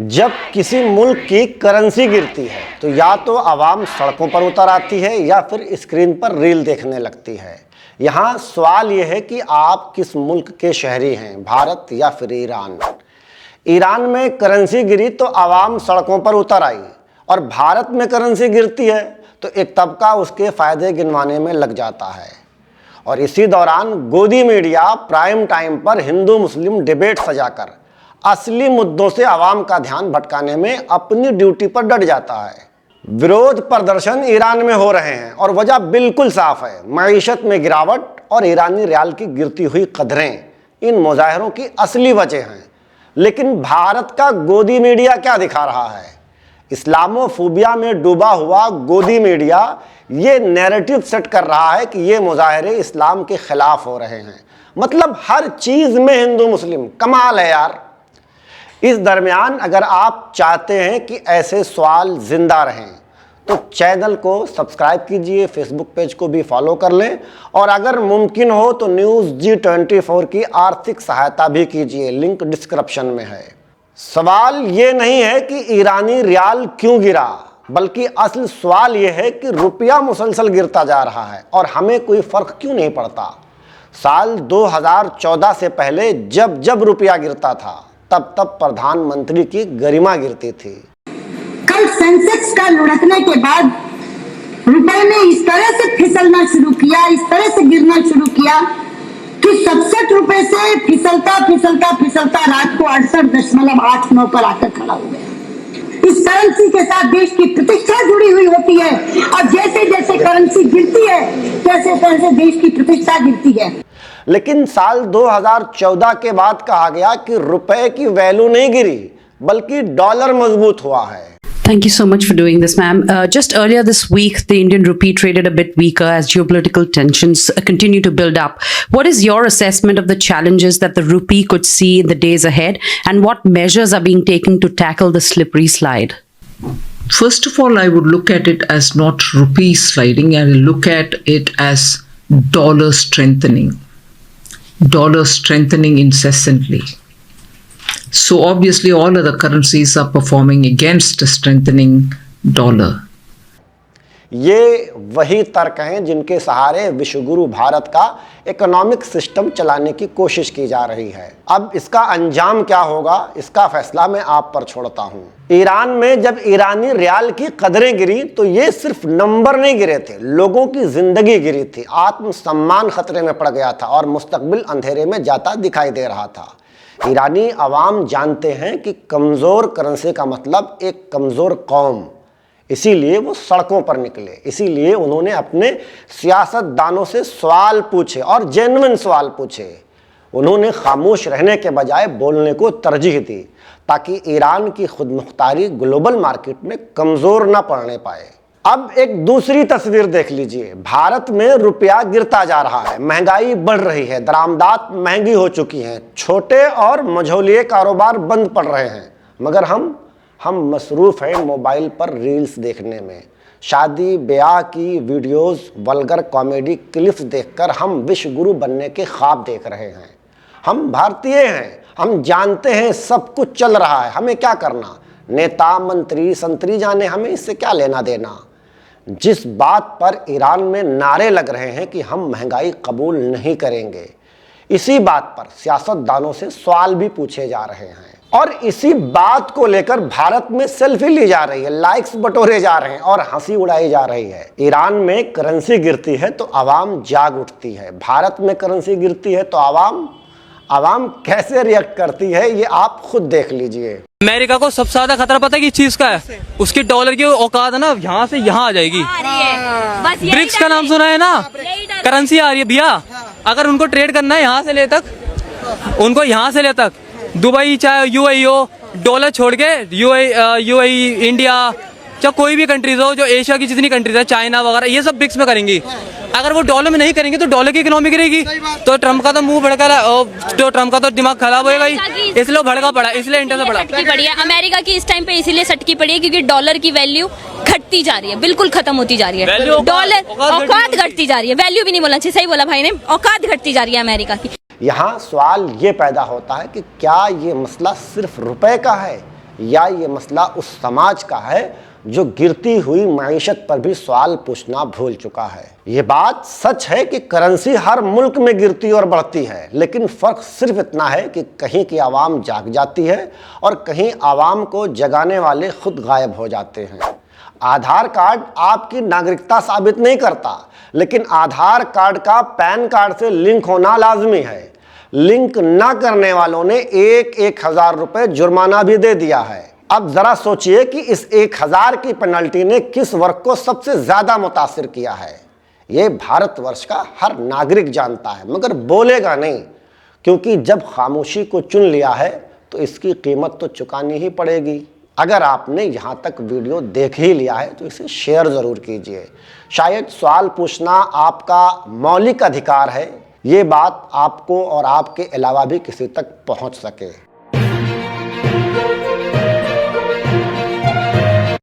जब किसी मुल्क की करेंसी गिरती है तो या तो आवाम सड़कों पर उतर आती है या फिर स्क्रीन पर रील देखने लगती है। यहाँ सवाल यह है कि आप किस मुल्क के शहरी हैं, भारत या फिर ईरान। ईरान में करेंसी गिरी तो आवाम सड़कों पर उतर आई, और भारत में करेंसी गिरती है तो एक तबका उसके फ़ायदे गिनवाने में लग जाता है। और इसी दौरान गोदी मीडिया प्राइम टाइम पर हिंदू मुस्लिम डिबेट सजाकर असली मुद्दों से आवाम का ध्यान भटकाने में अपनी ड्यूटी पर डट जाता है। विरोध प्रदर्शन ईरान में हो रहे हैं और वजह बिल्कुल साफ है, मईशत में गिरावट और ईरानी रियाल की गिरती हुई कदरें इन मुजाहरों की असली वजह हैं। लेकिन भारत का गोदी मीडिया क्या दिखा रहा है? इस्लामोफोबिया में डूबा हुआ गोदी मीडिया ये नैरेटिव सेट कर रहा है कि ये मुजाहरे इस्लाम के खिलाफ हो रहे हैं, मतलब हर चीज़ में हिंदू मुस्लिम। कमाल है यार। इस दरमियान अगर आप चाहते हैं कि ऐसे सवाल जिंदा रहें तो चैनल को सब्सक्राइब कीजिए, फेसबुक पेज को भी फॉलो कर लें, और अगर मुमकिन हो तो न्यूज़ G24 की आर्थिक सहायता भी कीजिए, लिंक डिस्क्रिप्शन में है। सवाल ये नहीं है कि ईरानी रियाल क्यों गिरा, बल्कि असल सवाल ये है कि रुपया मुसलसल गिरता जा रहा है और हमें कोई फ़र्क क्यों नहीं पड़ता। साल 2014 से पहले जब जब रुपया गिरता था तब तब प्रधानमंत्री की गरिमा गिरती थी। कल सेंसेक्स का लुढ़कने के बाद रुपए ने इस तरह से फिसलना शुरू किया, इस तरह से गिरना शुरू किया कि 67 रुपए से फिसलता फिसलता फिसलता रात को 68.89 पर आकर खड़ा हो गया। इस करेंसी के साथ देश की प्रतिष्ठा जुड़ी हुई होती है, और जैसे जैसे करेंसी गिरती है तैसे तैसे देश की प्रतिष्ठा गिरती है। लेकिन साल 2014 के बाद कहा गया कि रुपए की वैल्यू नहीं गिरी बल्कि डॉलर मजबूत हुआ है। Thank you so much for doing this, ma'am. Just earlier this week, the Indian rupee traded a bit weaker as geopolitical tensions continue to build up. What is your assessment of the challenges that the rupee could see in the days ahead, and what measures are being taken to tackle the slippery slide? First of all, I would look at it as not rupee sliding, I will look at it as dollar strengthening. Dollar strengthening incessantly. So obviously all other currencies are performing against a strengthening dollar. ये वही तर्क हैं जिनके सहारे विश्वगुरु भारत का economic system चलाने की कोशिश की जा रही है। अब इसका अंजाम क्या होगा, इसका फैसला मैं आप पर छोड़ता हूँ। ईरान में जब ईरानी रियाल की कदरें गिरी तो ये सिर्फ नंबर नहीं गिरे थे, लोगों की जिंदगी गिरी थी, आत्मसम्मान खतरे में पड़ गया था और मुस्तकबिल अंधेरे में जाता दिखाई दे रहा था। ईरानी अवाम जानते हैं कि कमज़ोर करेंसी का मतलब एक कमज़ोर कौम, इसीलिए वो सड़कों पर निकले। इसीलिए उन्होंने अपने सियासतदानों से सवाल पूछे और जेन्युइन सवाल पूछे। उन्होंने खामोश रहने के बजाय बोलने को तरजीह दी ताकि ईरान की खुदमुख्तारी ग्लोबल मार्केट में कमज़ोर ना पड़ने पाए। अब एक दूसरी तस्वीर देख लीजिए। भारत में रुपया गिरता जा रहा है, महंगाई बढ़ रही है, दरामदात महंगी हो चुकी हैं, छोटे और मझोलिए कारोबार बंद पड़ रहे हैं, मगर हम मसरूफ़ हैं मोबाइल पर रील्स देखने में। शादी ब्याह की वीडियोस, वल्गर कॉमेडी क्लिप्स देखकर हम विश्वगुरु बनने के ख्वाब देख रहे हैं। हम भारतीय हैं, हम जानते हैं सब कुछ चल रहा है, हमें क्या करना। नेता मंत्री संतरी जाने, हमें इससे क्या लेना देना। जिस बात पर ईरान में नारे लग रहे हैं कि हम महंगाई कबूल नहीं करेंगे, इसी बात पर सियासतदानों से सवाल भी पूछे जा रहे हैं, और इसी बात को लेकर भारत में सेल्फी ली जा रही है, लाइक्स बटोरे जा रहे हैं और हंसी उड़ाई जा रही है। ईरान में करेंसी गिरती है तो आवाम जाग उठती है, भारत में करेंसी गिरती है तो आवाम कैसे रिएक्ट करती है ये आप खुद देख लीजिए। अमेरिका को सबसे ज्यादा खतरा पता है किस चीज का है? उसकी डॉलर की औकात है ना, यहाँ से यहाँ आ जाएगी। ब्रिक्स का नाम सुना है ना, करेंसी आ रही है भैया। अगर उनको ट्रेड करना है यहाँ से ले तक, उनको यहाँ से ले तक, दुबई चाहे यूएई हो, डॉलर छोड़ के यूएई इंडिया चाहे कोई भी कंट्रीज हो, जो एशिया की जितनी कंट्रीज है, चाइना वगैरह, ये सब ब्रिक्स में करेंगी। अगर वो डॉलर में नहीं करेंगे तो डॉलर की इकोनॉमी गिरेगी। तो ट्रम्प का तो मुंह भड़का, तो ट्रम्प का तो दिमाग खराब होएगा ही, इसलिए भड़का पड़ा, इसलिए इंटरेस्ट बढ़ा पड़ी है। अमेरिका की इस टाइम पे इसीलिए सटकी पड़ी है क्योंकि डॉलर की वैल्यू घटती जा रही है, बिल्कुल खत्म होती जा रही है। डॉलर औकात घटती जा रही है, वैल्यू भी नहीं बोलना चाहिए, सही बोला भाई ने, औकात घटती जा रही है अमेरिका की। यहाँ सवाल ये पैदा होता है कि क्या ये मसला सिर्फ रुपए का है या ये मसला उस समाज का है जो गिरती हुई माइशत पर भी सवाल पूछना भूल चुका है। ये बात सच है कि करेंसी हर मुल्क में गिरती और बढ़ती है, लेकिन फर्क सिर्फ इतना है कि कहीं की आवाम जाग जाती है और कहीं आवाम को जगाने वाले खुद गायब हो जाते हैं। आधार कार्ड आपकी नागरिकता साबित नहीं करता, लेकिन आधार कार्ड का पैन कार्ड से लिंक होना लाजमी है। लिंक ना करने वालों ने 1,000 रुपए जुर्माना भी दे दिया है। अब जरा सोचिए कि इस 1,000 की पेनल्टी ने किस वर्ग को सबसे ज्यादा मुतासिर किया है। ये भारतवर्ष का हर नागरिक जानता है, मगर बोलेगा नहीं, क्योंकि जब खामोशी को चुन लिया है तो इसकी कीमत तो चुकानी ही पड़ेगी। अगर आपने यहाँ तक वीडियो देख ही लिया है तो इसे शेयर ज़रूर कीजिए। शायद सवाल पूछना आपका मौलिक अधिकार है, ये बात आपको और आपके अलावा भी किसी तक पहुँच सके।